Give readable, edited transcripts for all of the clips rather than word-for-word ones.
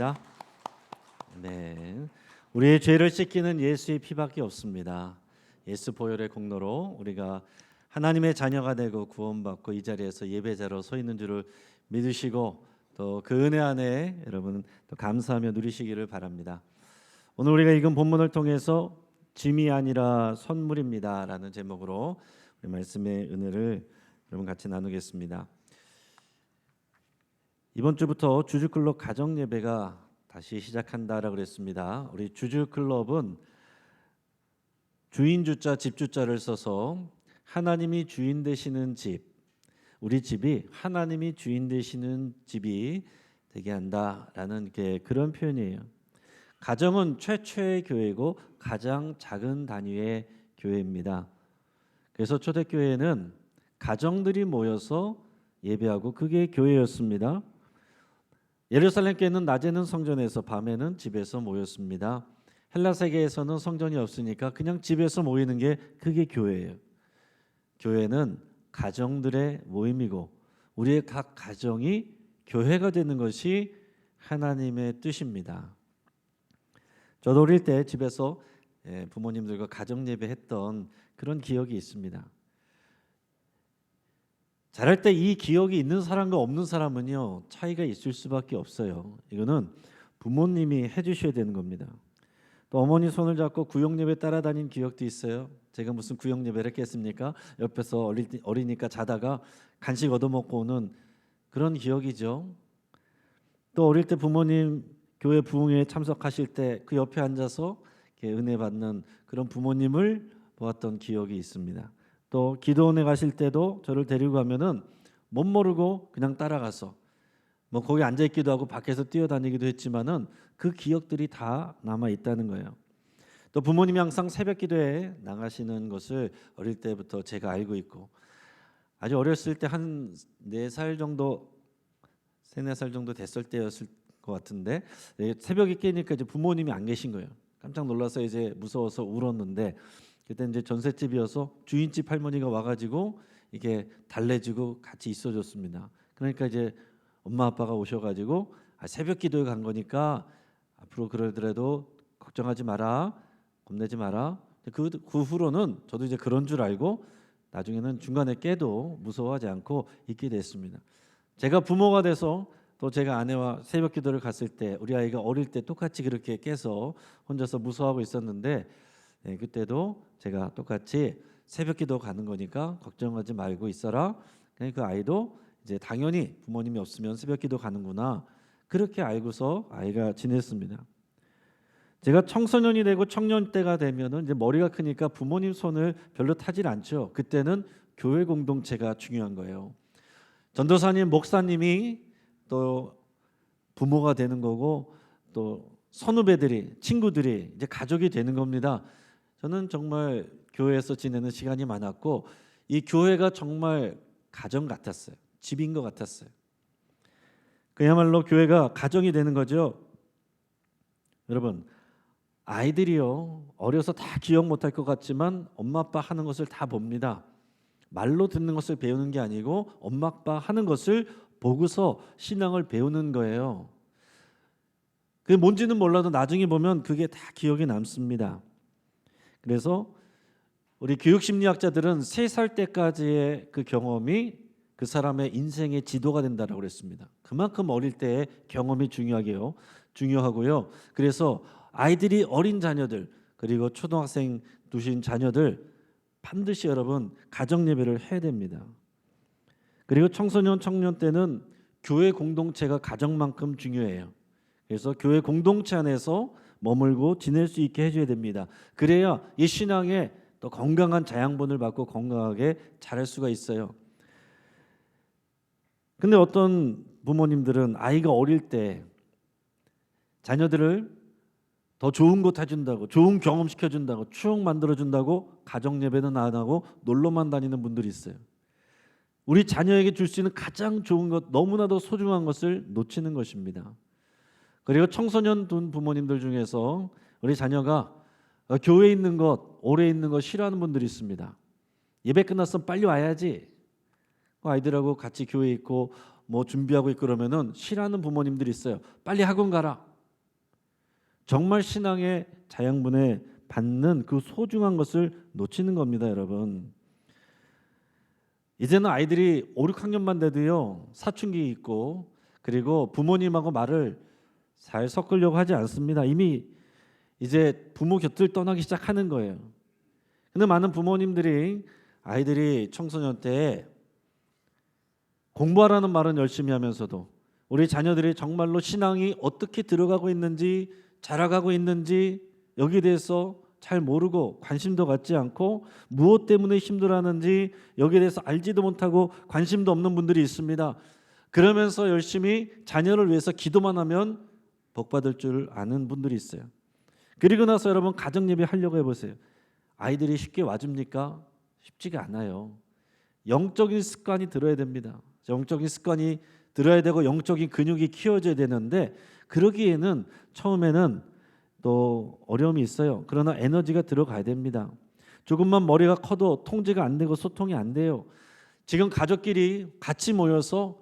감사합니다. 네, 우리의 죄를 씻기는 예수의 피밖에 없습니다. 예수 보혈의 공로로 우리가 하나님의 자녀가 되고 구원받고 이 자리에서 예배자로 서 있는 줄을 믿으시고 또 그 은혜 안에 여러분 또 감사하며 누리시기를 바랍니다. 오늘 우리가 읽은 본문을 통해서 짐이 아니라 선물입니다라는 제목으로 우리 말씀의 은혜를 여러분 같이 나누겠습니다. 이번 주부터 주주클럽 가정 예배가 다시 시작한다라고 그랬습니다. 우리 주주클럽은 주인 주자 집 주자를 써서 하나님이 주인 되시는 집, 우리 집이 하나님이 주인 되시는 집이 되게 한다라는 그런 표현이에요. 가정은 최초의 교회고 가장 작은 단위의 교회입니다. 그래서 초대교회는 가정들이 모여서 예배하고 그게 교회였습니다. 예루살렘 교회는 낮에는 성전에서 밤에는 집에서 모였습니다. 헬라 세계에서는 성전이 없으니까 그냥 집에서 모이는 게 그게 교회예요. 교회는 가정들의 모임이고 우리의 각 가정이 교회가 되는 것이 하나님의 뜻입니다. 저도 어릴 때 집에서 부모님들과 가정 예배했던 그런 기억이 있습니다. 자랄 때 이 기억이 있는 사람과 없는 사람은요 차이가 있을 수밖에 없어요. 이거는 부모님이 해주셔야 되는 겁니다. 또 어머니 손을 잡고 구역 예배 따라다닌 기억도 있어요. 제가 무슨 구역 예배를 했겠습니까? 옆에서 어리니까 자다가 간식 얻어먹고 오는 그런 기억이죠. 또 어릴 때 부모님 교회 부흥회에 참석하실 때 그 옆에 앉아서 은혜 받는 그런 부모님을 보았던 기억이 있습니다. 또 기도원에 가실 때도 저를 데리고 가면은 못 모르고 그냥 따라가서 뭐 거기 앉아 있기도 하고 밖에서 뛰어다니기도 했지만은 그 기억들이 다 남아 있다는 거예요. 또 부모님이 항상 새벽 기도에 나가시는 것을 어릴 때부터 제가 알고 있고 아주 어렸을 때 한 4살 정도 3-4살 정도 됐을 때였을 것 같은데 새벽에 깨니까 이제 부모님이 안 계신 거예요. 깜짝 놀라서 이제 무서워서 울었는데 그때 이제 전셋집이어서 주인집 할머니가 와가지고 이게 달래주고 같이 있어줬습니다. 그러니까 이제 엄마 아빠가 오셔가지고 새벽 기도에 간 거니까 앞으로 그러더라도 걱정하지 마라, 겁내지 마라. 그 후로는 저도 이제 그런 줄 알고 나중에는 중간에 깨도 무서워하지 않고 있게 됐습니다. 제가 부모가 돼서 또 제가 아내와 새벽 기도를 갔을 때 우리 아이가 어릴 때 똑같이 그렇게 깨서 혼자서 무서워하고 있었는데 그때도 제가 똑같이 새벽 기도 가는 거니까 걱정하지 말고 있어라. 그 아이도 이제 당연히 부모님이 없으면 새벽 기도 가는구나 그렇게 알고서 아이가 지냈습니다. 제가 청소년이 되고 청년 때가 되면은 이제 머리가 크니까 부모님 손을 별로 타질 않죠. 그때는 교회 공동체가 중요한 거예요. 전도사님, 목사님이 또 부모가 되는 거고 또 선후배들이, 친구들이 이제 가족이 되는 겁니다. 저는 정말 교회에서 지내는 시간이 많았고 이 교회가 정말 가정 같았어요. 집인 것 같았어요. 그야말로 교회가 가정이 되는 거죠. 여러분, 아이들이요 어려서 다 기억 못할 것 같지만 엄마 아빠 하는 것을 다 봅니다. 말로 듣는 것을 배우는 게 아니고 엄마 아빠 하는 것을 보고서 신앙을 배우는 거예요. 그게 뭔지는 몰라도 나중에 보면 그게 다 기억에 남습니다. 그래서 우리 교육심리학자들은 3살 때까지의 그 경험이 그 사람의 인생의 지도가 된다고 그랬습니다. 그만큼 어릴 때의 경험이 중요하고요. 그래서 아이들이 어린 자녀들 그리고 초등학생 두신 자녀들 반드시 여러분 가정 예배를 해야 됩니다. 그리고 청소년 청년 때는 교회 공동체가 가정만큼 중요해요. 그래서 교회 공동체 안에서 머물고 지낼 수 있게 해줘야 됩니다. 그래야 이 신앙에 또 건강한 자양분을 받고 건강하게 자랄 수가 있어요. 근데 어떤 부모님들은 아이가 어릴 때 자녀들을 더 좋은 곳 해준다고 좋은 경험 시켜준다고 추억 만들어준다고 가정 예배는 안 하고 놀러만 다니는 분들이 있어요. 우리 자녀에게 줄 수 있는 가장 좋은 것 너무나도 소중한 것을 놓치는 것입니다. 그리고 청소년 둔 부모님들 중에서 우리 자녀가 교회에 있는 것 오래 있는 것 싫어하는 분들이 있습니다. 예배 끝났으면 빨리 와야지. 아이들하고 같이 교회에 있고 뭐 준비하고 있고 그러면은 싫어하는 부모님들이 있어요. 빨리 학원 가라. 정말 신앙의 자양분에 받는 그 소중한 것을 놓치는 겁니다, 여러분. 이제는 아이들이 5, 6학년만 돼도요, 사춘기 있고 그리고 부모님하고 말을 잘 섞으려고 하지 않습니다. 이미 이제 부모 곁을 떠나기 시작하는 거예요. 근데 많은 부모님들이 아이들이 청소년 때 공부하라는 말은 열심히 하면서도 우리 자녀들이 정말로 신앙이 어떻게 들어가고 있는지, 자라가고 있는지 여기에 대해서 잘 모르고 관심도 갖지 않고 무엇 때문에 힘들어하는지 여기에 대해서 알지도 못하고 관심도 없는 분들이 있습니다. 그러면서 열심히 자녀를 위해서 기도만 하면 복 받을 줄 아는 분들이 있어요. 그리고 나서 여러분 가정 예배 하려고 해보세요. 아이들이 쉽게 와줍니까? 쉽지가 않아요. 영적인 습관이 들어야 됩니다. 영적인 습관이 들어야 되고 영적인 근육이 키워져야 되는데 그러기에는 처음에는 또 어려움이 있어요. 그러나 에너지가 들어가야 됩니다. 조금만 머리가 커도 통제가 안 되고 소통이 안 돼요. 지금 가족끼리 같이 모여서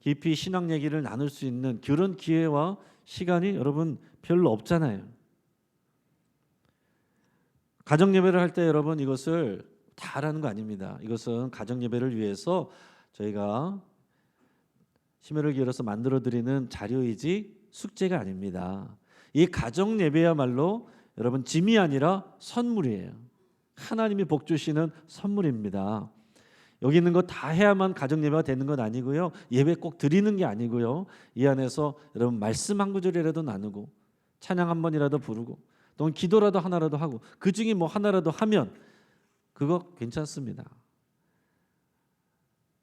깊이 신앙 얘기를 나눌 수 있는 그런 기회와 시간이 여러분 별로 없잖아요. 가정 예배를 할 때 여러분 이것을 다 하라는 거 아닙니다. 이것은 가정 예배를 위해서 저희가 심혈을 기울여서 만들어 드리는 자료이지 숙제가 아닙니다. 이 가정 예배야말로 여러분 짐이 아니라 선물이에요. 하나님이 복 주시는 선물입니다. 여기 있는 거 다 해야만 가정 예배가 되는 건 아니고요. 예배 꼭 드리는 게 아니고요. 이 안에서 여러분 말씀 한 구절이라도 나누고 찬양 한 번이라도 부르고 또는 기도라도 하나라도 하고 그 중에 뭐 하나라도 하면 그거 괜찮습니다.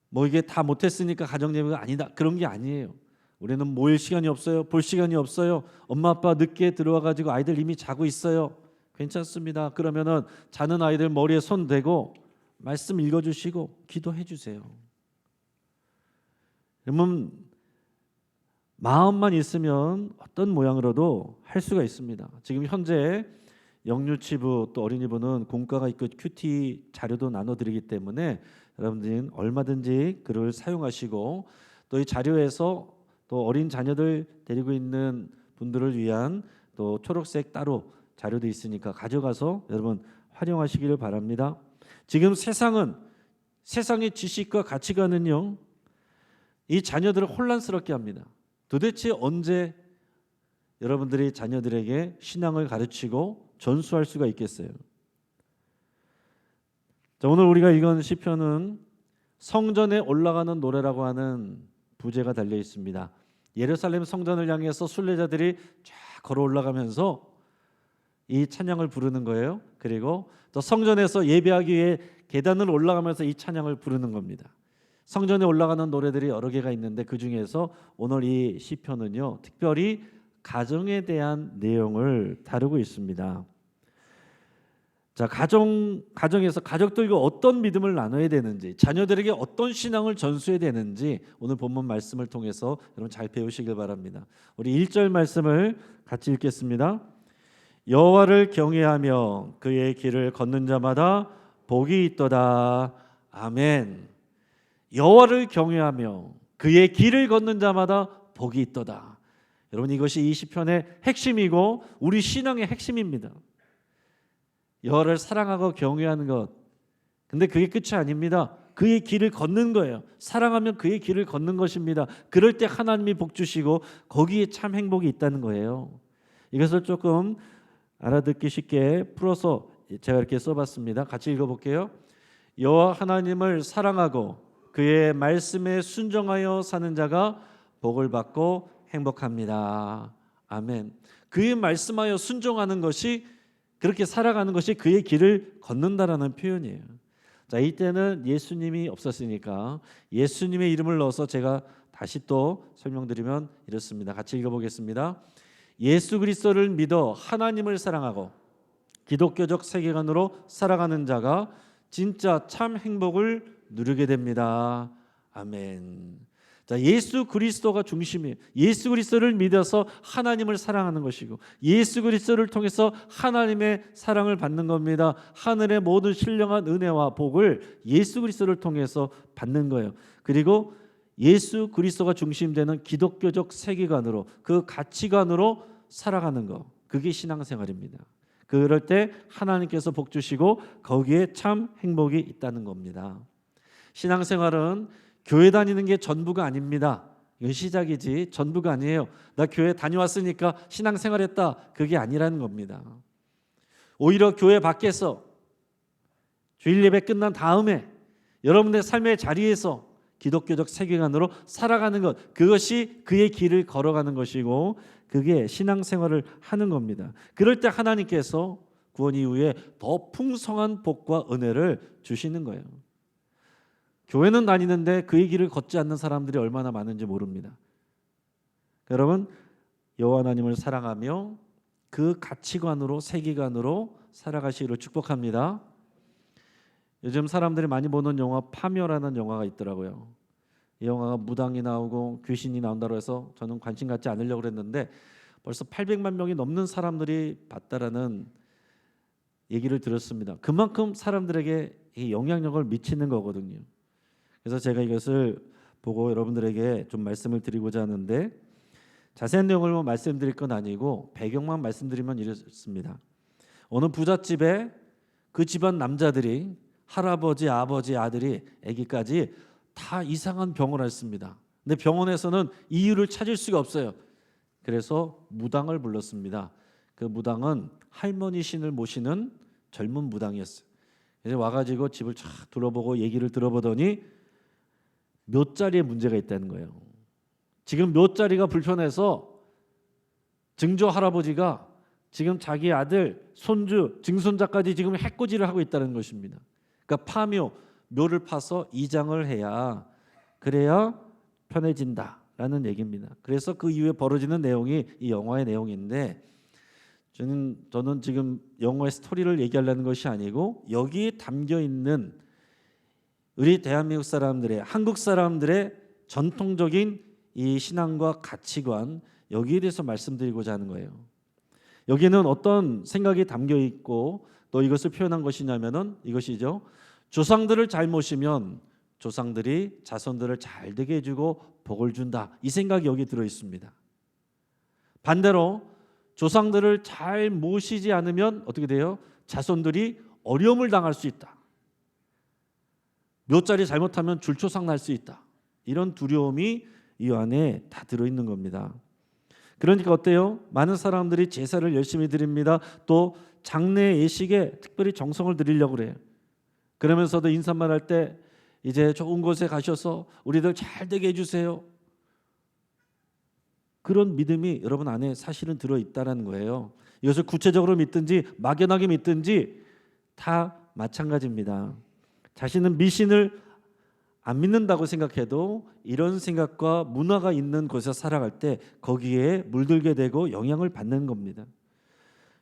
뭐 이게 다 못했으니까 가정 예배가 아니다 그런 게 아니에요. 우리는 모일 시간이 없어요. 볼 시간이 없어요. 엄마 아빠 늦게 들어와 가지고 아이들 이미 자고 있어요. 괜찮습니다. 그러면은 자는 아이들 머리에 손 대고 말씀 읽어주시고 기도해 주세요. 그러면 마음만 있으면 어떤 모양으로도 할 수가 있습니다. 지금 현재 영유치부 또 어린이부는 공과가 있고 큐티 자료도 나눠드리기 때문에 여러분들은 얼마든지 그걸 사용하시고 또 이 자료에서 또 어린 자녀들 데리고 있는 분들을 위한 또 초록색 따로 자료도 있으니까 가져가서 여러분 활용하시기를 바랍니다. 지금 세상의 지식과 가치관은요 이 자녀들을 혼란스럽게 합니다. 도대체 언제 여러분들이 자녀들에게 신앙을 가르치고 전수할 수가 있겠어요? 자, 오늘 우리가 읽은 시편은 성전에 올라가는 노래라고 하는 부제가 달려 있습니다. 예루살렘 성전을 향해서 순례자들이 쫙 걸어 올라가면서 이 찬양을 부르는 거예요. 그리고 또 성전에서 예배하기 위해 계단을 올라가면서 이 찬양을 부르는 겁니다. 성전에 올라가는 노래들이 여러 개가 있는데 그 중에서 오늘 이 시편은요 특별히 가정에 대한 내용을 다루고 있습니다. 자, 가정에서 가족들과 어떤 믿음을 나눠야 되는지, 자녀들에게 어떤 신앙을 전수해야 되는지 오늘 본문 말씀을 통해서 여러분 잘 배우시길 바랍니다. 우리 1절 말씀을 같이 읽겠습니다. 여호와를 경외하며 그의 길을 걷는 자마다 복이 있도다. 아멘. 여호와를 경외하며 그의 길을 걷는 자마다 복이 있도다. 여러분 이것이 이 시편의 핵심이고 우리 신앙의 핵심입니다. 여호와를 사랑하고 경외하는 것. 근데 그게 끝이 아닙니다. 그의 길을 걷는 거예요. 사랑하면 그의 길을 걷는 것입니다. 그럴 때 하나님이 복 주시고 거기에 참 행복이 있다는 거예요. 이것을 조금 알아듣기 쉽게 풀어서 제가 이렇게 써봤습니다. 같이 읽어볼게요. 여호와 하나님을 사랑하고 그의 말씀에 순종하여 사는 자가 복을 받고 행복합니다. 아멘. 그의 말씀하여 순종하는 것이 그렇게 살아가는 것이 그의 길을 걷는다라는 표현이에요. 자, 이때는 예수님이 없었으니까 예수님의 이름을 넣어서 제가 다시 또 설명드리면 이렇습니다. 같이 읽어보겠습니다. 예수 그리스도를 믿어 하나님을 사랑하고 기독교적 세계관으로 살아가는 자가 진짜 참 행복을 누리게 됩니다. 아멘. 자, 예수 그리스도가 중심이에요. 예수 그리스도를 믿어서 하나님을 사랑하는 것이고 예수 그리스도를 통해서 하나님의 사랑을 받는 겁니다. 하늘의 모든 신령한 은혜와 복을 예수 그리스도를 통해서 받는 거예요. 그리고 예수 그리스도가 중심되는 기독교적 세계관으로 그 가치관으로 살아가는 거. 그게 신앙생활입니다. 그럴 때 하나님께서 복 주시고 거기에 참 행복이 있다는 겁니다. 신앙생활은 교회 다니는 게 전부가 아닙니다. 이건 시작이지 전부가 아니에요. 나 교회 다녀왔으니까 신앙생활했다. 그게 아니라는 겁니다. 오히려 교회 밖에서 주일 예배 끝난 다음에 여러분의 삶의 자리에서 기독교적 세계관으로 살아가는 것, 그것이 그의 길을 걸어가는 것이고 그게 신앙생활을 하는 겁니다. 그럴 때 하나님께서 구원 이후에 더 풍성한 복과 은혜를 주시는 거예요. 교회는 다니는데 그의 길을 걷지 않는 사람들이 얼마나 많은지 모릅니다. 여러분, 여호와 하나님을 사랑하며 그 가치관으로 세계관으로 살아가시기를 축복합니다. 요즘 사람들이 많이 보는 영화 파묘라는 영화가 있더라고요. 이 영화가 무당이 나오고 귀신이 나온다고 해서 저는 관심 갖지 않으려고 그랬는데 벌써 800만 명이 넘는 사람들이 봤다라는 얘기를 들었습니다. 그만큼 사람들에게 이 영향력을 미치는 거거든요. 그래서 제가 이것을 보고 여러분들에게 좀 말씀을 드리고자 하는데 자세한 내용을 말씀드릴 건 아니고 배경만 말씀드리면 이렇습니다. 어느 부잣집에 그 집안 남자들이 할아버지, 아버지, 아들이 아기까지 다 이상한 병을 앓습니다. 근데 병원에서는 이유를 찾을 수가 없어요. 그래서 무당을 불렀습니다. 그 무당은 할머니 신을 모시는 젊은 무당이었어요. 그래서 와가지고 집을 쫙 둘러보고 얘기를 들어보더니 묘자리에 문제가 있다는 거예요. 지금 묘자리가 불편해서 증조 할아버지가 지금 자기 아들, 손주, 증손자까지 지금 해코지를 하고 있다는 것입니다. 그러니까 파묘, 묘를 파서 이장을 해야 그래야 편해진다라는 얘기입니다. 그래서 그 이후에 벌어지는 내용이 이 영화의 내용인데 저는 지금 영화의 스토리를 얘기하려는 것이 아니고 여기에 담겨 있는 우리 대한민국 사람들의, 한국 사람들의 전통적인 이 신앙과 가치관, 여기에 대해서 말씀드리고자 하는 거예요. 여기는 어떤 생각이 담겨 있고 또 이것을 표현한 것이냐면은 이것이죠. 조상들을 잘 모시면 조상들이 자손들을 잘 되게 해주고 복을 준다. 이 생각이 여기 들어 있습니다. 반대로 조상들을 잘 모시지 않으면 어떻게 돼요? 자손들이 어려움을 당할 수 있다. 묘자리 잘못하면 줄초상 날 수 있다. 이런 두려움이 이 안에 다 들어있는 겁니다. 그러니까 어때요? 많은 사람들이 제사를 열심히 드립니다. 또 장례 예식에 특별히 정성을 들이려고 그래요. 그러면서도 인사말 할 때 이제 좋은 곳에 가셔서 우리들 잘 되게 해주세요. 그런 믿음이 여러분 안에 사실은 들어있다는 거예요. 이것을 구체적으로 믿든지 막연하게 믿든지 다 마찬가지입니다. 자신은 미신을 안 믿는다고 생각해도 이런 생각과 문화가 있는 곳에 살아갈 때 거기에 물들게 되고 영향을 받는 겁니다.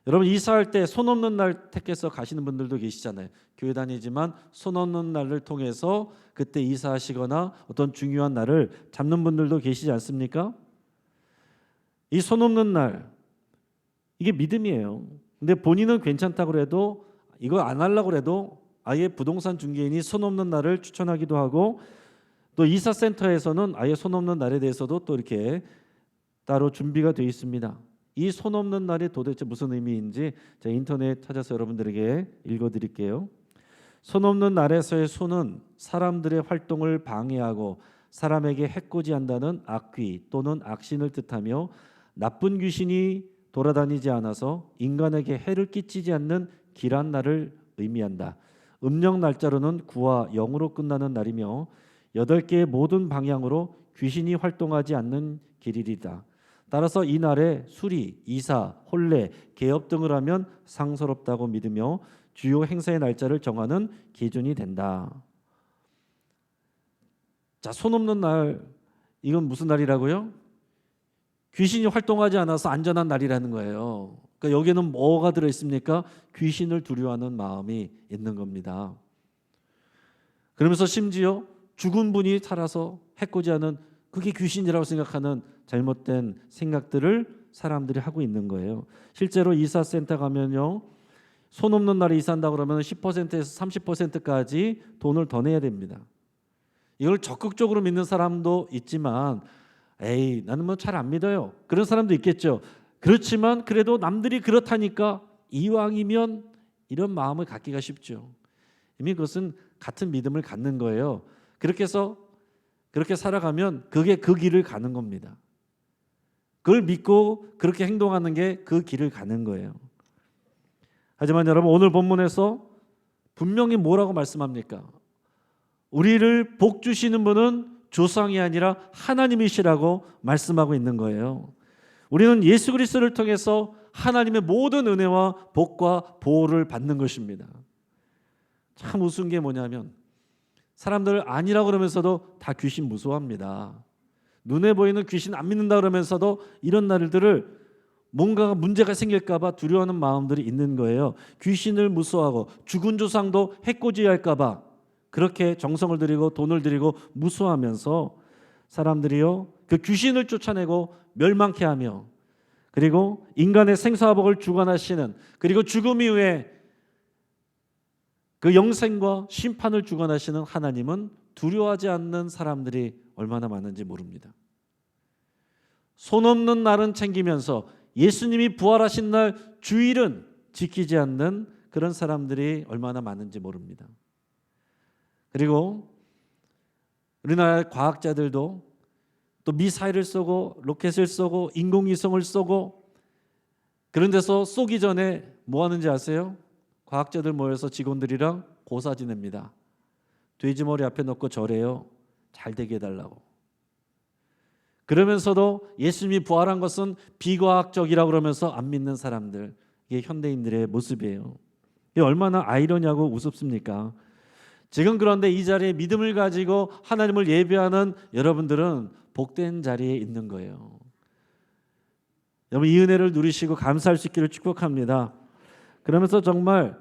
여러분 이사할 때 손 없는 날 택해서 가시는 분들도 계시잖아요. 교회 다니지만 손 없는 날을 통해서 그때 이사하시거나 어떤 중요한 날을 잡는 분들도 계시지 않습니까? 이 손 없는 날 이게 믿음이에요. 근데 본인은 괜찮다고 해도 이거 안 하려고 해도 아예 부동산 중개인이 손 없는 날을 추천하기도 하고 또 이사센터에서는 아예 손 없는 날에 대해서도 또 이렇게 따로 준비가 되어 있습니다. 이 손 없는 날이 도대체 무슨 의미인지 제가 인터넷 찾아서 여러분들에게 읽어드릴게요. 손 없는 날에서의 손은 사람들의 활동을 방해하고 사람에게 해코지한다는 악귀 또는 악신을 뜻하며 나쁜 귀신이 돌아다니지 않아서 인간에게 해를 끼치지 않는 길한 날을 의미한다. 음력 날짜로는 9와 0으로 끝나는 날이며 8개의 모든 방향으로 귀신이 활동하지 않는 길이다. 따라서 이 날에 수리, 이사, 혼례, 개업 등을 하면 상서롭다고 믿으며 주요 행사의 날짜를 정하는 기준이 된다. 자, 손 없는 날 이건 무슨 날이라고요? 귀신이 활동하지 않아서 안전한 날이라는 거예요. 그러니까 여기에는 뭐가 들어있습니까? 귀신을 두려워하는 마음이 있는 겁니다. 그러면서 심지어 죽은 분이 살아서 해코지하는 그게 귀신이라고 생각하는 잘못된 생각들을 사람들이 하고 있는 거예요. 실제로 이사센터 가면요. 손 없는 날에 이사한다 그러면 10%에서 30%까지 돈을 더 내야 됩니다. 이걸 적극적으로 믿는 사람도 있지만 에이 나는 뭐 잘 안 믿어요. 그런 사람도 있겠죠. 그렇지만 그래도 남들이 그렇다니까 이왕이면 이런 마음을 갖기가 쉽죠. 이미 그것은 같은 믿음을 갖는 거예요. 그렇게 해서 그렇게 살아가면 그게 그 길을 가는 겁니다. 그걸 믿고 그렇게 행동하는 게 그 길을 가는 거예요. 하지만 여러분, 오늘 본문에서 분명히 뭐라고 말씀합니까? 우리를 복 주시는 분은 조상이 아니라 하나님이시라고 말씀하고 있는 거예요. 우리는 예수 그리스도를 통해서 하나님의 모든 은혜와 복과 보호를 받는 것입니다. 참 우스운 게 뭐냐면 사람들 아니라고 그러면서도 다 귀신 무서워합니다. 눈에 보이는 귀신 안 믿는다 그러면서도 이런 날들을 뭔가 문제가 생길까 봐 두려워하는 마음들이 있는 거예요. 귀신을 무서워하고 죽은 조상도 해코지할까 봐 그렇게 정성을 들이고 돈을 들이고 무서워하면서 사람들이요 그 귀신을 쫓아내고 멸망케 하며, 그리고 인간의 생사복을 주관하시는, 그리고 죽음 이후에 그 영생과 심판을 주관하시는 하나님은 두려워하지 않는 사람들이 얼마나 많은지 모릅니다. 손 없는 날은 챙기면서 예수님이 부활하신 날 주일은 지키지 않는 그런 사람들이 얼마나 많은지 모릅니다. 그리고 우리나라 과학자들도 또 미사일을 쏘고 로켓을 쏘고 인공위성을 쏘고, 그런 데서 쏘기 전에 뭐 하는지 아세요? 과학자들 모여서 직원들이랑 고사 지냅니다. 돼지머리 앞에 놓고 절해요. 잘 되게 해달라고. 그러면서도 예수님이 부활한 것은 비과학적이라고 그러면서 안 믿는 사람들, 이게 현대인들의 모습이에요. 이게 얼마나 아이러니하고 우습습니까? 지금 그런데 이 자리에 믿음을 가지고 하나님을 예배하는 여러분들은 복된 자리에 있는 거예요. 여러분, 이 은혜를 누리시고 감사할 수 있기를 축복합니다. 그러면서 정말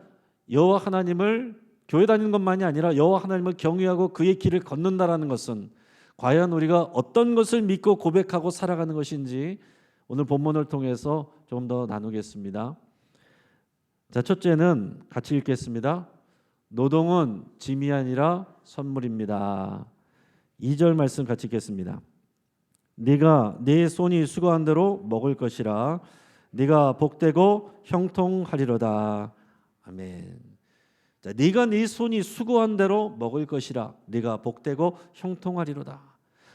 여호와 하나님을, 교회 다니는 것만이 아니라 여호와 하나님을 경외하고 그의 길을 걷는다라는 것은 과연 우리가 어떤 것을 믿고 고백하고 살아가는 것인지 오늘 본문을 통해서 좀 더 나누겠습니다. 자, 첫째는 같이 읽겠습니다. 노동은 짐이 아니라 선물입니다. 2절 말씀 같이 읽겠습니다. 네가 네 손이 수고한 대로 먹을 것이라. 네가 복되고 형통하리로다. 아멘. 자, 네가 네 손이 수고한 대로 먹을 것이라. 네가 복되고 형통하리로다.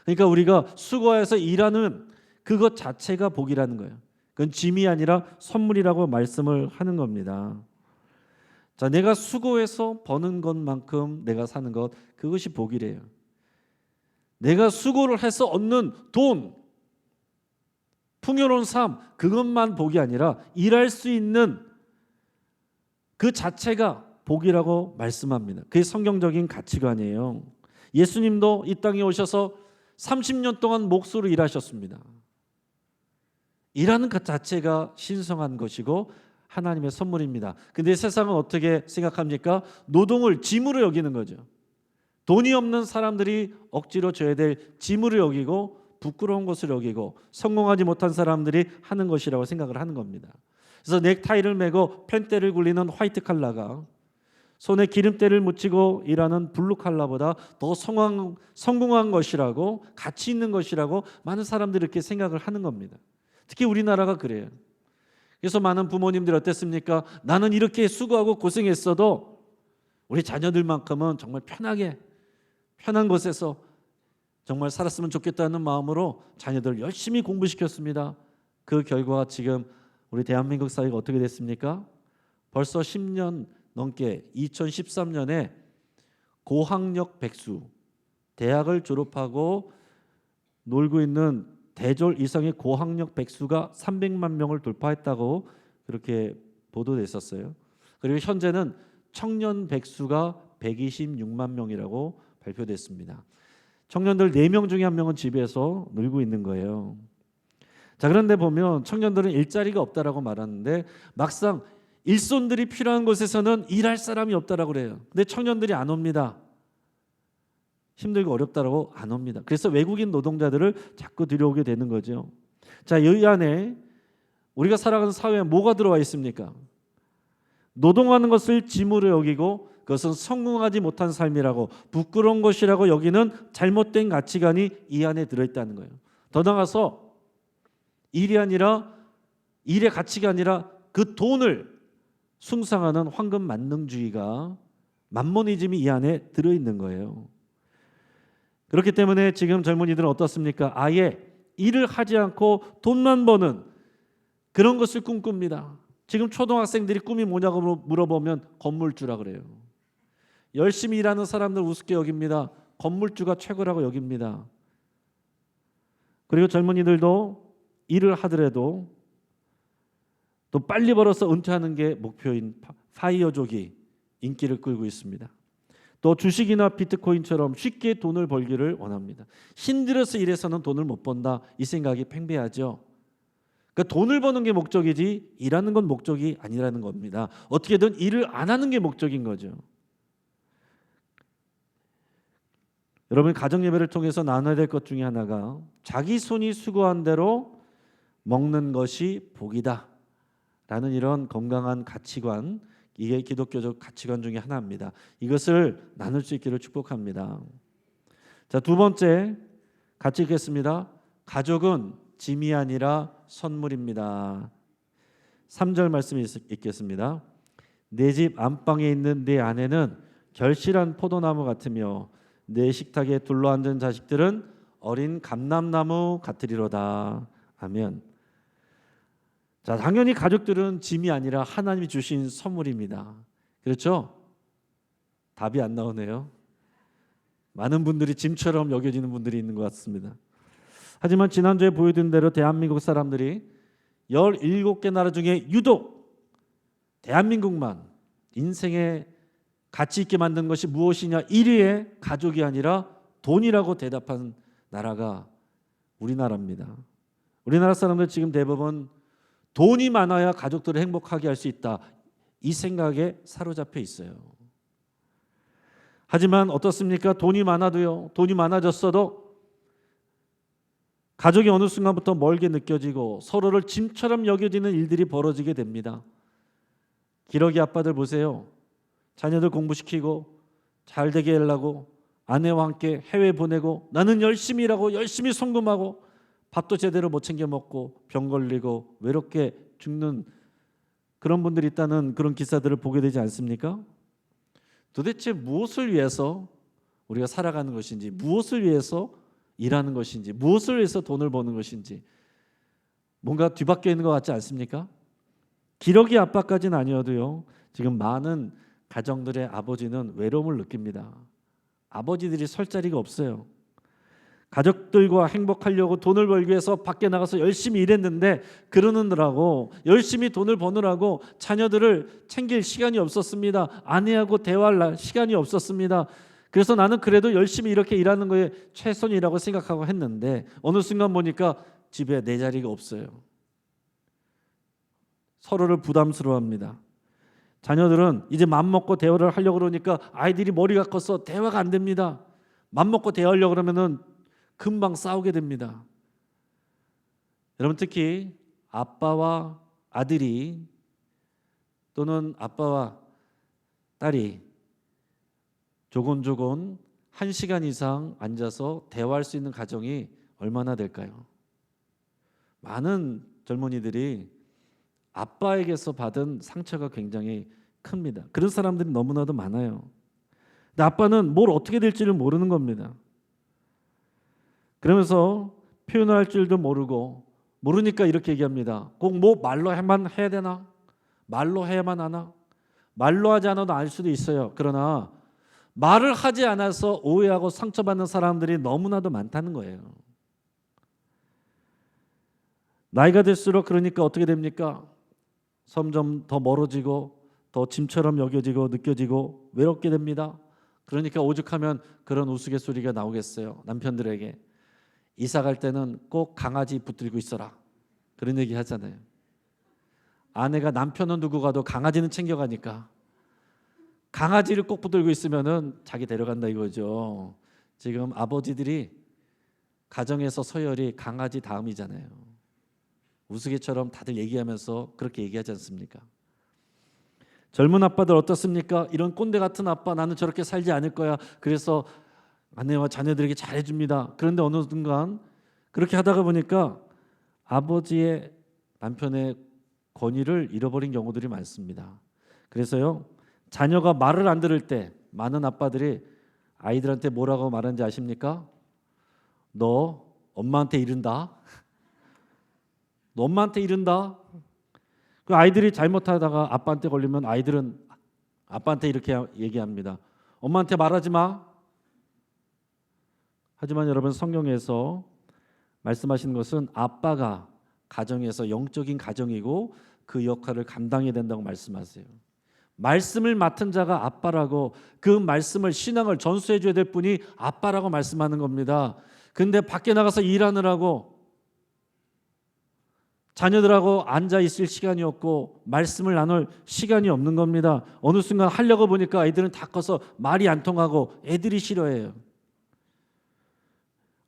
그러니까 우리가 수고해서 일하는 그것 자체가 복이라는 거예요. 그건 짐이 아니라 선물이라고 말씀을 하는 겁니다. 자, 내가 수고해서 버는 것만큼 내가 사는 것, 그것이 복이래요. 내가 수고를 해서 얻는 돈, 풍요로운 삶, 그것만 복이 아니라 일할 수 있는 그 자체가 복이라고 말씀합니다. 그게 성경적인 가치관이에요. 예수님도 이 땅에 오셔서 30년 동안 몫으로 일하셨습니다. 일하는 것 자체가 신성한 것이고 하나님의 선물입니다. 근데 세상은 어떻게 생각합니까? 노동을 짐으로 여기는 거죠. 돈이 없는 사람들이 억지로 져야 될 짐으로 여기고 부끄러운 것을 여기고 성공하지 못한 사람들이 하는 것이라고 생각을 하는 겁니다. 그래서 넥타이를 매고 펜대를 굴리는 화이트 칼라가 손에 기름때를 묻히고 일하는 블루 칼라보다 더 성공한 것이라고, 가치 있는 것이라고 많은 사람들이 이렇게 생각을 하는 겁니다. 특히 우리나라가 그래요. 그래서 많은 부모님들이 어땠습니까? 나는 이렇게 수고하고 고생했어도 우리 자녀들만큼은 정말 편한 곳에서 정말 살았으면 좋겠다는 마음으로 자녀들 열심히 공부시켰습니다. 그 결과가 지금 우리 대한민국 사회가 어떻게 됐습니까? 벌써 10년 넘게 2013년에 고학력 백수, 대학을 졸업하고 놀고 있는 대졸 이상의 고학력 백수가 300만 명을 돌파했다고 그렇게 보도됐었어요. 그리고 현재는 청년 백수가 126만 명이라고 발표됐습니다. 청년들 4명 중에 1명은 집에서 놀고 있는 거예요. 자, 그런데 보면 청년들은 일자리가 없다라고 말하는데 막상 일손들이 필요한 곳에서는 일할 사람이 없다라고 그래요. 근데 청년들이 안 옵니다. 힘들고 어렵다라고 안 옵니다. 그래서 외국인 노동자들을 자꾸 들여오게 되는 거죠. 자, 이 안에 우리가 살아가는 사회에 뭐가 들어와 있습니까? 노동하는 것을 짐으로 여기고 그것은 성공하지 못한 삶이라고, 부끄러운 것이라고 여기는 잘못된 가치관이 이 안에 들어있다는 거예요. 더 나아가서 일이 아니라 일의 가치가 아니라 그 돈을 숭상하는 황금 만능주의가, 만모니즘이 이 안에 들어있는 거예요. 그렇기 때문에 지금 젊은이들은 어떻습니까? 아예 일을 하지 않고 돈만 버는 그런 것을 꿈꿉니다. 지금 초등학생들이 꿈이 뭐냐고 물어보면 건물주라 그래요. 열심히 일하는 사람들 우습게 여깁니다. 건물주가 최고라고 여깁니다. 그리고 젊은이들도 일을 하더라도 또 빨리 벌어서 은퇴하는 게 목표인 파이어족이 인기를 끌고 있습니다. 또 주식이나 비트코인처럼 쉽게 돈을 벌기를 원합니다. 힘들어서 일해서는 돈을 못 번다, 이 생각이 팽배하죠. 그러니까 돈을 버는 게 목적이지 일하는 건 목적이 아니라는 겁니다. 어떻게든 일을 안 하는 게 목적인 거죠. 여러분, 가정 예배를 통해서 나눠야 될 것 중에 하나가 자기 손이 수고한 대로 먹는 것이 복이다 라는 이런 건강한 가치관, 이게 기독교적 가치관 중에 하나입니다. 이것을 나눌 수 있기를 축복합니다. 자, 두 번째 같이 읽겠습니다. 가족은 짐이 아니라 선물입니다. 3절 말씀 읽겠습니다. 내 집 안방에 있는 내 아내는 결실한 포도나무 같으며 내 식탁에 둘러앉은 자식들은 어린 감람나무 같으리로다. 아멘. 자, 당연히 가족들은 짐이 아니라 하나님이 주신 선물입니다. 그렇죠? 답이 안 나오네요. 많은 분들이 짐처럼 여겨지는 분들이 있는 것 같습니다. 하지만 지난주에 보여드린 대로 대한민국 사람들이 17개 나라 중에 유독 대한민국만 인생에 가치 있게 만든 것이 무엇이냐 1위에 가족이 아니라 돈이라고 대답한 나라가 우리나라입니다. 우리나라 사람들 지금 대부분 돈이 많아야 가족들을 행복하게 할 수 있다, 이 생각에 사로잡혀 있어요. 하지만 어떻습니까? 돈이 많아도요, 돈이 많아졌어도 가족이 어느 순간부터 멀게 느껴지고 서로를 짐처럼 여겨지는 일들이 벌어지게 됩니다. 기러기 아빠들 보세요. 자녀들 공부시키고 잘 되게 하려고 아내와 함께 해외 보내고 나는 열심히 일하고 열심히 송금하고 밥도 제대로 못 챙겨 먹고 병 걸리고 외롭게 죽는 그런 분들이 있다는 그런 기사들을 보게 되지 않습니까? 도대체 무엇을 위해서 우리가 살아가는 것인지, 무엇을 위해서 일하는 것인지, 무엇을 위해서 돈을 버는 것인지 뭔가 뒤바뀌어 있는 것 같지 않습니까? 기러기 아빠까지는 아니어도요, 지금 많은 가정들의 아버지는 외로움을 느낍니다. 아버지들이 설 자리가 없어요. 가족들과 행복하려고 돈을 벌기 위해서 밖에 나가서 열심히 일했는데 그러느라고, 열심히 돈을 버느라고 자녀들을 챙길 시간이 없었습니다. 아내하고 대화할 시간이 없었습니다. 그래서 나는 그래도 열심히 이렇게 일하는 거에 최선이라고 생각하고 했는데 어느 순간 보니까 집에 내 자리가 없어요. 서로를 부담스러워합니다. 자녀들은 이제 맘먹고 대화를 하려고 그러니까 아이들이 머리가 커서 대화가 안 됩니다. 맘먹고 대화하려고 그러면은 금방 싸우게 됩니다. 여러분, 특히 아빠와 아들이 또는 아빠와 딸이 조곤조곤 1시간 이상 앉아서 대화할 수 있는 가정이 얼마나 될까요? 많은 젊은이들이 아빠에게서 받은 상처가 굉장히 큽니다. 그런 사람들이 너무나도 많아요. 근데 아빠는 뭘 어떻게 될지를 모르는 겁니다. 그러면서 표현을 할 줄도 모르니까 이렇게 얘기합니다. 꼭 뭐 말로 해야 되나? 말로 해야만 하나? 말로 하지 않아도 알 수도 있어요. 그러나 말을 하지 않아서 오해하고 상처받는 사람들이 너무나도 많다는 거예요. 나이가 들수록 그러니까 어떻게 됩니까? 점점 더 멀어지고 더 짐처럼 여겨지고 느껴지고 외롭게 됩니다. 그러니까 오죽하면 그런 우스갯소리가 나오겠어요. 남편들에게 이사 갈 때는 꼭 강아지 붙들고 있어라, 그런 얘기 하잖아요. 아내가 남편은 두고 가도 강아지는 챙겨가니까 강아지를 꼭 붙들고 있으면은 자기 데려간다 이거죠. 지금 아버지들이 가정에서 서열이 강아지 다음이잖아요. 우스개처럼 다들 얘기하면서 그렇게 얘기하지 않습니까? 젊은 아빠들 어떻습니까? 이런 꼰대 같은 아빠, 나는 저렇게 살지 않을 거야. 그래서 아내와 자녀들에게 잘해줍니다. 그런데 어느 순간 그렇게 하다가 보니까 아버지의 남편의 권위를 잃어버린 경우들이 많습니다. 그래서요, 자녀가 말을 안 들을 때 많은 아빠들이 아이들한테 뭐라고 말하는지 아십니까? 너 엄마한테 이른다. 너 엄마한테 이른다. 그 아이들이 잘못하다가 아빠한테 걸리면 아이들은 아빠한테 이렇게 얘기합니다. 엄마한테 말하지 마. 하지만 여러분, 성경에서 말씀하시는 것은 아빠가 가정에서 영적인 가정이고 그 역할을 감당해야 된다고 말씀하세요. 말씀을 맡은 자가 아빠라고, 그 말씀을, 신앙을 전수해 줘야 될 분이 아빠라고 말씀하는 겁니다. 근데 밖에 나가서 일하느라고 자녀들하고 앉아 있을 시간이 없고 말씀을 나눌 시간이 없는 겁니다. 어느 순간 하려고 보니까 아이들은 다 커서 말이 안 통하고 애들이 싫어해요.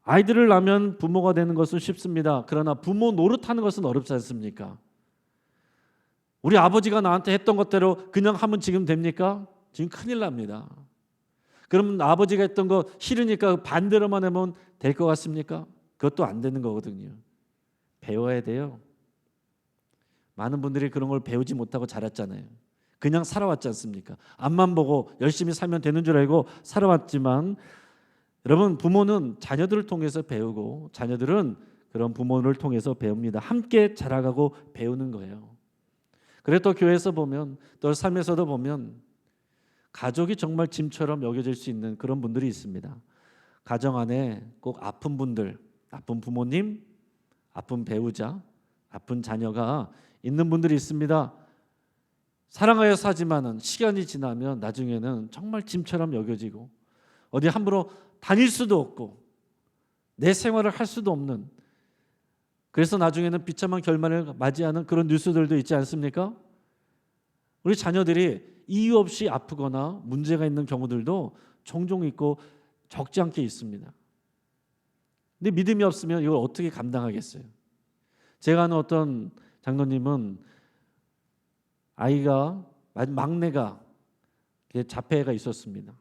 아이들을 낳으면 부모가 되는 것은 쉽습니다. 그러나 부모 노릇하는 것은 어렵지 않습니까? 우리 아버지가 나한테 했던 것대로 그냥 하면 지금 됩니까? 지금 큰일 납니다. 그럼 아버지가 했던 거 싫으니까 반대로만 하면 될 것 같습니까? 그것도 안 되는 거거든요. 배워야 돼요. 많은 분들이 그런 걸 배우지 못하고 자랐잖아요. 그냥 살아왔지 않습니까? 앞만 보고 열심히 살면 되는 줄 알고 살아왔지만, 여러분, 부모는 자녀들을 통해서 배우고 자녀들은 그런 부모를 통해서 배웁니다. 함께 자라가고 배우는 거예요. 그래 또 교회에서 보면, 또 삶에서도 보면 가족이 정말 짐처럼 여겨질 수 있는 그런 분들이 있습니다. 가정 안에 꼭 아픈 분들, 아픈 부모님, 아픈 배우자, 아픈 자녀가 있는 분들이 있습니다. 사랑하여 사지만은 시간이 지나면 나중에는 정말 짐처럼 여겨지고 어디 함부로 다닐 수도 없고 내 생활을 할 수도 없는, 그래서 나중에는 비참한 결말을 맞이하는 그런 뉴스들도 있지 않습니까? 우리 자녀들이 이유 없이 아프거나 문제가 있는 경우들도 종종 있고 적지 않게 있습니다. 근데 믿음이 없으면 이걸 어떻게 감당하겠어요? 제가 아는 어떤 장로님은 아이가, 막내가 자폐가 있었습니다.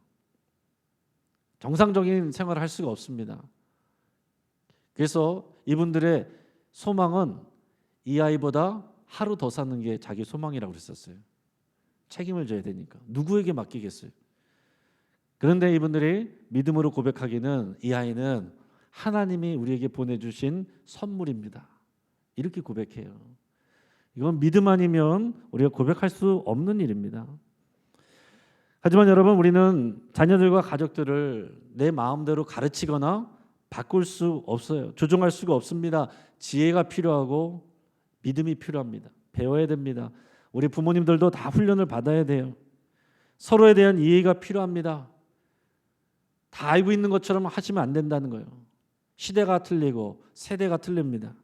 정상적인 생활을 할 수가 없습니다. 그래서 이분들의 소망은 이 아이보다 하루 더 사는 게 자기 소망이라고 그랬었어요. 책임을 져야 되니까 누구에게 맡기겠어요? 그런데 이분들이 믿음으로 고백하기는 이 아이는 하나님이 우리에게 보내주신 선물입니다. 이렇게 고백해요. 이건 믿음 아니면 우리가 고백할 수 없는 일입니다. 하지만 여러분, 우리는 자녀들과 가족들을 내 마음대로 가르치거나 바꿀 수 없어요. 조종할 수가 없습니다. 지혜가 필요하고 믿음이 필요합니다. 배워야 됩니다. 우리 부모님들도 다 훈련을 받아야 돼요. 서로에 대한 이해가 필요합니다. 다 알고 있는 것처럼 하시면 안 된다는 거예요. 시대가 틀리고 세대가 틀립니다.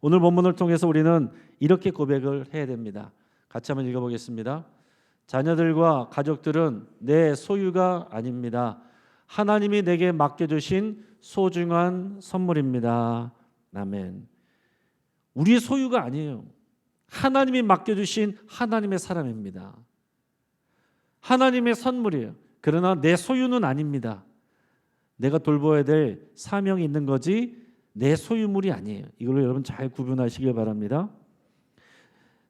오늘 본문을 통해서 우리는 이렇게 고백을 해야 됩니다. 같이 한번 읽어보겠습니다. 자녀들과 가족들은 내 소유가 아닙니다. 하나님이 내게 맡겨주신 소중한 선물입니다. 아멘. 우리의 소유가 아니에요. 하나님이 맡겨주신 하나님의 사람입니다. 하나님의 선물이에요. 그러나 내 소유는 아닙니다. 내가 돌봐야 될 사명이 있는 거지 내 소유물이 아니에요. 이걸로 여러분 잘 구분하시길 바랍니다.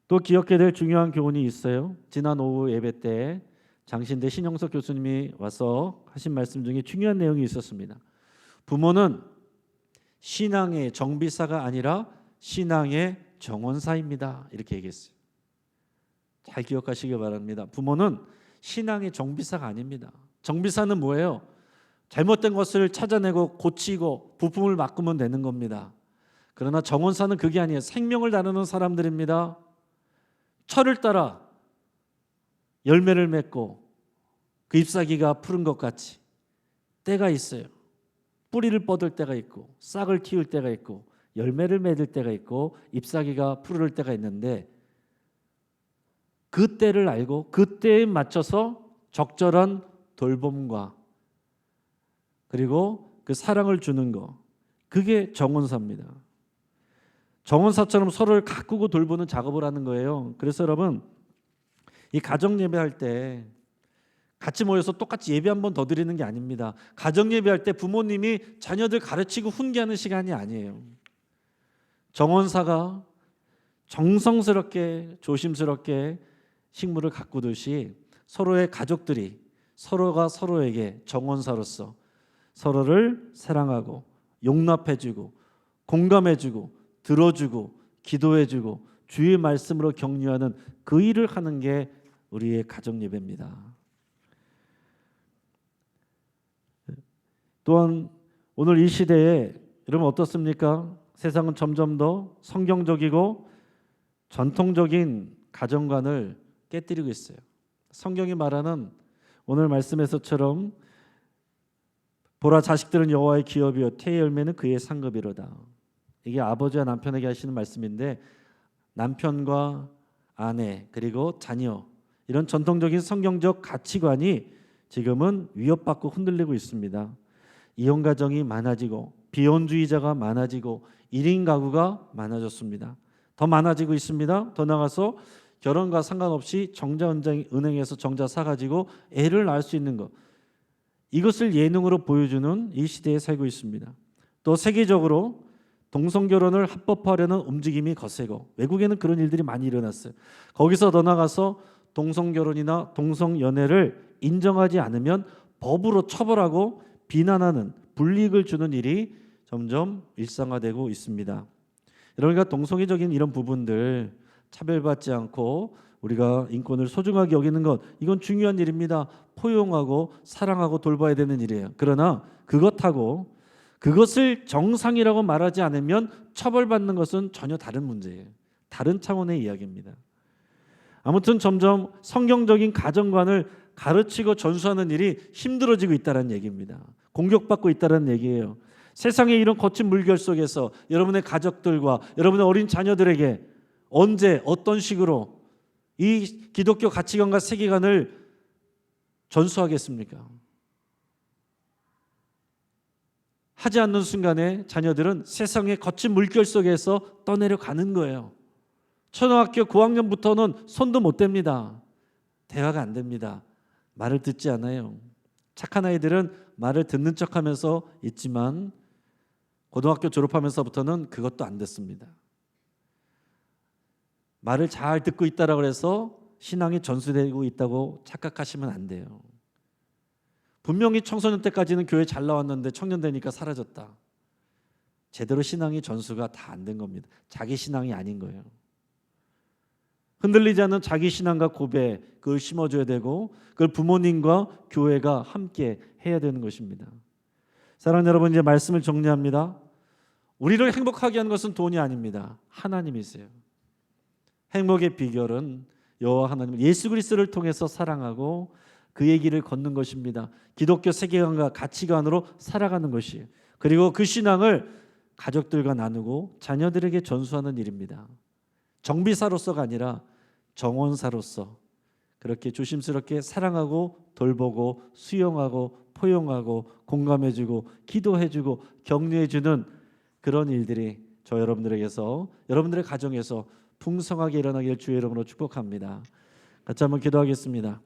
또 기억해야 될 중요한 교훈이 있어요. 지난 오후 예배 때 장신대 신영석 교수님이 와서 하신 말씀 중에 중요한 내용이 있었습니다. 부모는 신앙의 정비사가 아니라 신앙의 정원사입니다. 이렇게 얘기했어요. 잘 기억하시길 바랍니다. 부모는 신앙의 정비사가 아닙니다. 정비사는 뭐예요? 잘못된 것을 찾아내고 고치고 부품을 바꾸면 되는 겁니다. 그러나 정원사는 그게 아니에요. 생명을 다루는 사람들입니다. 철을 따라 열매를 맺고 그 잎사귀가 푸른 것 같이 때가 있어요. 뿌리를 뻗을 때가 있고 싹을 틔울 때가 있고 열매를 맺을 때가 있고 잎사귀가 푸를 때가 있는데, 그 때를 알고 그 때에 맞춰서 적절한 돌봄과 그리고 그 사랑을 주는 거, 그게 정원사입니다. 정원사처럼 서로를 가꾸고 돌보는 작업을 하는 거예요. 그래서 여러분, 이 가정 예배할 때 같이 모여서 똑같이 예배 한 번 더 드리는 게 아닙니다. 가정 예배할 때 부모님이 자녀들 가르치고 훈계하는 시간이 아니에요. 정원사가 정성스럽게 조심스럽게 식물을 가꾸듯이 서로의 가족들이 서로가 서로에게 정원사로서 서로를 사랑하고 용납해주고 공감해주고 들어주고 기도해주고 주의 말씀으로 격려하는 그 일을 하는 게 우리의 가정 예배입니다. 또한 오늘 이 시대에 여러분 어떻습니까? 세상은 점점 더 성경적이고 전통적인 가정관을 깨뜨리고 있어요. 성경이 말하는 오늘 말씀에서처럼 보라 자식들은 여호와의 기업이요 태의 열매는 그의 상급이로다. 이게 아버지와 남편에게 하시는 말씀인데 남편과 아내 그리고 자녀 이런 전통적인 성경적 가치관이 지금은 위협받고 흔들리고 있습니다. 이혼 가정이 많아지고 비혼주의자가 많아지고 1인 가구가 많아졌습니다. 더 많아지고 있습니다. 더 나가서 결혼과 상관없이 은행에서 정자 사가지고 애를 낳을 수 있는 것, 이것을 예능으로 보여주는 이 시대에 살고 있습니다. 또 세계적으로 동성결혼을 합법화하려는 움직임이 거세고 외국에는 그런 일들이 많이 일어났어요. 거기서 더 나가서 동성결혼이나 동성연애를 인정하지 않으면 법으로 처벌하고 비난하는 불이익을 주는 일이 점점 일상화되고 있습니다. 그러니까 동성애적인 이런 부분들 차별받지 않고 우리가 인권을 소중하게 여기는 것, 이건 중요한 일입니다. 포용하고 사랑하고 돌봐야 되는 일이에요. 그러나 그것을 정상이라고 말하지 않으면 처벌받는 것은 전혀 다른 문제예요. 다른 차원의 이야기입니다. 아무튼 점점 성경적인 가정관을 가르치고 전수하는 일이 힘들어지고 있다는 얘기입니다. 공격받고 있다는 얘기예요. 세상의 이런 거친 물결 속에서 여러분의 가족들과 여러분의 어린 자녀들에게 언제 어떤 식으로 이 기독교 가치관과 세계관을 전수하겠습니까? 하지 않는 순간에 자녀들은 세상의 거친 물결 속에서 떠내려가는 거예요. 초등학교 9학년부터는 손도 못 댑니다. 대화가 안 됩니다. 말을 듣지 않아요. 착한 아이들은 말을 듣는 척하면서 있지만 고등학교 졸업하면서부터는 그것도 안 됐습니다. 말을 잘 듣고 있다라고 해서 신앙이 전수되고 있다고 착각하시면 안 돼요. 분명히 청소년 때까지는 교회 잘 나왔는데 청년 되니까 사라졌다. 제대로 신앙이 전수가 다 안 된 겁니다. 자기 신앙이 아닌 거예요. 흔들리지 않는 자기 신앙과 고백, 그걸 심어줘야 되고 그걸 부모님과 교회가 함께 해야 되는 것입니다. 사랑하는 여러분, 이제 말씀을 정리합니다. 우리를 행복하게 하는 것은 돈이 아닙니다. 하나님이세요. 행복의 비결은 여호와 하나님 예수 그리스도를 통해서 사랑하고 그의 길을 걷는 것입니다. 기독교 세계관과 가치관으로 살아가는 것이에요. 그리고 그 신앙을 가족들과 나누고 자녀들에게 전수하는 일입니다. 정비사로서가 아니라 정원사로서 그렇게 조심스럽게 사랑하고 돌보고 수용하고 포용하고 공감해주고 기도해주고 격려해주는 그런 일들이 저 여러분들에게서 여러분들의 가정에서 풍성하게 일어나길 주의 이름으로 축복합니다. 같이 한번 기도하겠습니다.